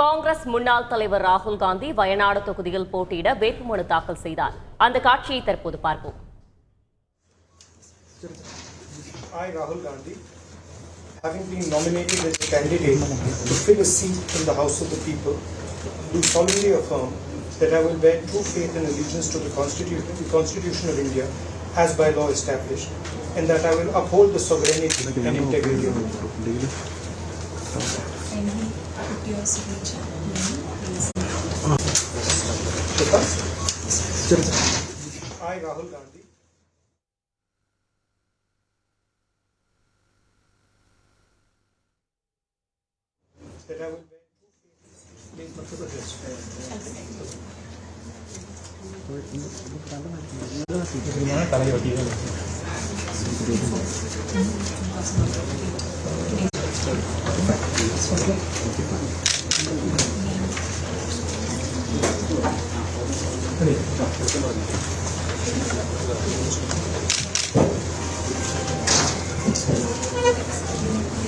காங்கிரஸ் முன்னாள் தலைவர் ராகுல் காந்தி வயநாடு தொகுதியில் போட்டியிட வேட்புமனு தாக்கல் செய்தார். அந்த காட்சியை தற்போது பார்ப்போம். I, Rahul Gandhi, having been nominated as a candidate to fill a seat in the House of the People, do solemnly affirm that I will bear true faith and allegiance to the Constitution of India as by law established, and that I will uphold the sovereignty and integrity of India. I, Rahul Gandhi. That I will bear true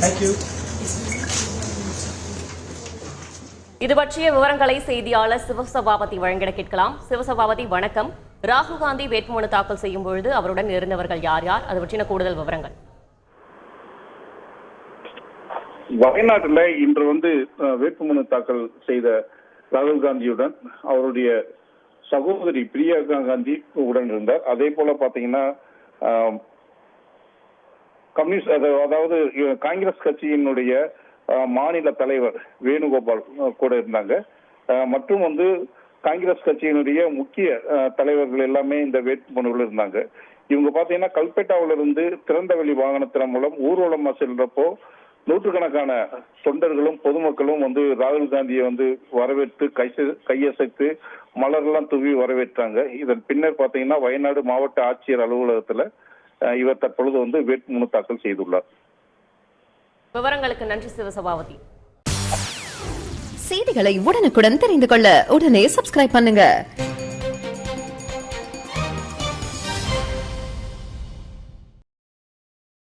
Thank you. இது பற்றிய விவரங்களை செய்தியாளர் சிவசபாபதி வழங்கிட கேட்கலாம். சிவசபாபதி வணக்கம். ராகுல் காந்தி வேட்புமனு தாக்கல் செய்யும் பொழுது அவருடன் இருந்தவர்கள் யார் யார், அது பற்றின கூடுதல் விவரங்கள்? வயநாட்டில் இன்று வேட்புமனு தாக்கல் செய்த ராகுல் காந்தியுடன் அவருடைய சகோதரி பிரியங்கா காந்தி உடன் இருந்தார். அதே போல பாத்தீங்கன்னா கம்யூனிஸ்ட் அதாவது காங்கிரஸ் கட்சியினுடைய மாநில தலைவர் வேணுகோபால் கூட இருந்தாங்க. மற்றும் காங்கிரஸ் கட்சியினுடைய முக்கிய தலைவர்கள் எல்லாமே இந்த வேட்புமனுவில் இருந்தாங்க. இவங்க பாத்தீங்கன்னா கல்பேட்டாவிலிருந்து திறந்தவெளி வாகனத்தின் மூலம் ஊர்வலமா செல்றப்போ நூற்றுக்கணக்கான தொண்டர்களும் பொதுமக்களும் ராகுல் காந்தியை வரவேற்று கையசைத்து மலர்லாம் தூவி வரவேற்றாங்க. இதன் பின்னர் பாத்தீங்கன்னா வயநாடு மாவட்ட ஆட்சியர் அலுவலகத்துல இவர் தற்பொழுது வேட்புமனு தாக்கல் செய்துள்ளார். விவரங்களுக்கு நன்றி சிவசபாபதி. செய்திகளை உடனுக்குடன் தெரிந்து கொள்ள உடனே சப்ஸ்கிரைப் பண்ணுங்க.